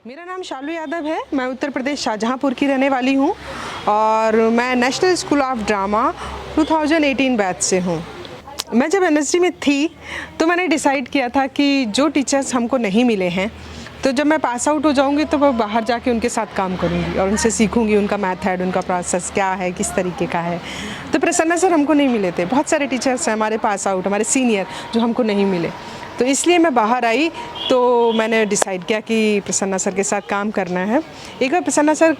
मेरा नाम शालू यादव है। मैं उत्तर प्रदेश शाहजहाँपुर की रहने वाली हूँ और मैं national school of drama 2018 batch से हूँ। मैं जब एनएसडी में थी तो मैंने डिसाइड किया था कि जो टीचर्स हमको नहीं मिले हैं तो जब मैं पास आउट हो जाऊंगी तो मैं बाहर जाके उनके साथ काम करूंगी और उनसे सीखूंगी उनका मेथड, उनका प्रोसेस क्या है, किस तरीके का है। तो प्रसन्ना सर हमको नहीं मिले थे। बहुत सारे टीचर्स हैं हमारे पास आउट, हमारे सीनियर, जो हमको नहीं मिले। तो इसलिए मैं बाहर आई तो मैंने डिसाइड किया कि प्रसन्ना सर के साथ काम करना है। एक बार प्रसन्ना सर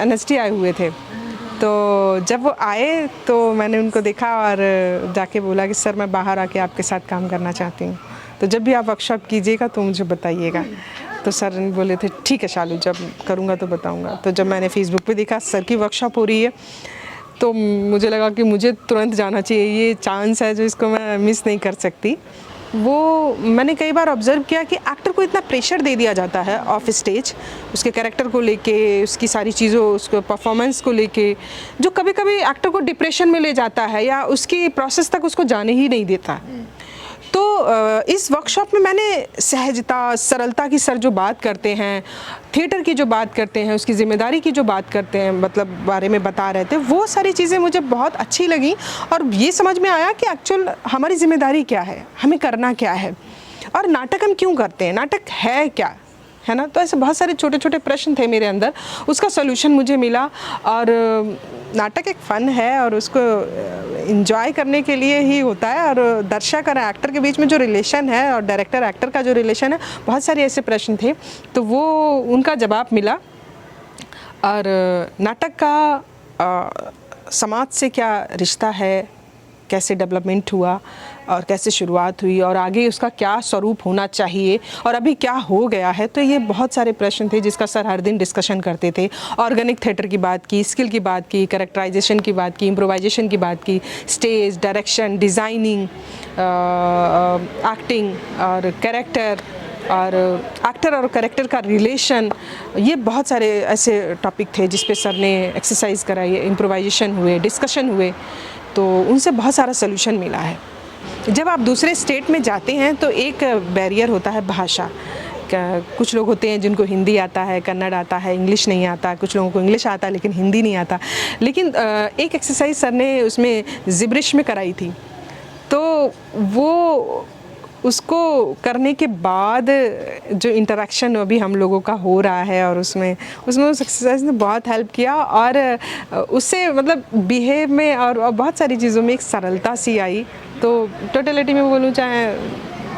एनएसडी आए हुए थे, तो जब वो आए तो मैंने उनको देखा और जाके बोला कि सर मैं बाहर आके आपके साथ काम करना चाहती हूँ, तो जब भी आप वर्कशॉप कीजिएगा तो मुझे बताइएगा। तो सर ने बोले थे ठीक है शालू, जब करूँगा तो बताऊँगा। तो जब मैंने फेसबुक पे देखा सर की वर्कशॉप हो रही है तो मुझे लगा कि मुझे तुरंत जाना चाहिए, ये चांस है जो इसको मैं मिस नहीं कर सकती। वो मैंने कई बार ऑब्ज़र्व किया कि एक्टर को इतना प्रेशर दे दिया जाता है ऑफ स्टेज, उसके कैरेक्टर को लेके, उसकी सारी चीज़ों, उसको परफॉर्मेंस को लेके, जो कभी कभी एक्टर को डिप्रेशन में ले जाता है या उसकी प्रोसेस तक उसको जाने ही नहीं देता। तो इस वर्कशॉप में मैंने सहजता, सरलता की सर जो बात करते हैं, थिएटर की जो बात करते हैं, उसकी ज़िम्मेदारी की जो बात करते हैं, मतलब बारे में बता रहे थे, वो सारी चीज़ें मुझे बहुत अच्छी लगी और ये समझ में आया कि एक्चुअल हमारी ज़िम्मेदारी क्या है, हमें करना क्या है और नाटक हम क्यों करते हैं, नाटक है क्या, है ना। तो ऐसे बहुत सारे छोटे छोटे प्रश्न थे मेरे अंदर, उसका सॉल्यूशन मुझे मिला। और नाटक एक फ़न है और उसको एंजॉय करने के लिए ही होता है, और दर्शक और एक्टर के बीच में जो रिलेशन है और डायरेक्टर एक्टर का जो रिलेशन है, बहुत सारे ऐसे प्रश्न थे तो वो उनका जवाब मिला। और नाटक का समाज से क्या रिश्ता है, कैसे डेवलपमेंट हुआ और कैसे शुरुआत हुई और आगे उसका क्या स्वरूप होना चाहिए और अभी क्या हो गया है, तो ये बहुत सारे प्रश्न थे जिसका सर हर दिन डिस्कशन करते थे। ऑर्गेनिक थिएटर की बात की, स्किल की बात की, कैरेक्टराइजेशन की बात की, इम्प्रोवाइजेशन की बात की, स्टेज, डायरेक्शन, डिज़ाइनिंग, एक्टिंग और कैरेक्टर और एक्टर और कैरेक्टर का रिलेशन, ये बहुत सारे ऐसे टॉपिक थे जिस पे सर ने एक्सरसाइज कराई, इम्प्रोवाइजेशन हुए, डिस्कशन हुए, तो उनसे बहुत सारा सलूशन मिला है। जब आप दूसरे स्टेट में जाते हैं तो एक बैरियर होता है भाषा। कुछ लोग होते हैं जिनको हिंदी आता है, कन्नड़ आता है, इंग्लिश नहीं आता, कुछ लोगों को इंग्लिश आता है लेकिन हिंदी नहीं आता। लेकिन एक एक्सरसाइज सर ने उसमें जिब्रिश में कराई थी, तो वो उसको करने के बाद जो इंटरेक्शन अभी हम लोगों का हो रहा है और उसमें उस एक्सरसाइज ने बहुत हेल्प किया और उससे मतलब बिहेव में और बहुत सारी चीज़ों में एक सरलता सी आई। तो टोटलिटी में बोलूँ चाहे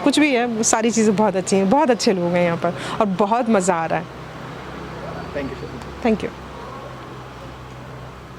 कुछ भी है, सारी चीज़ें बहुत अच्छी हैं, बहुत अच्छे लोग हैं यहाँ पर और बहुत मज़ा आ रहा है। Thank you. Thank you.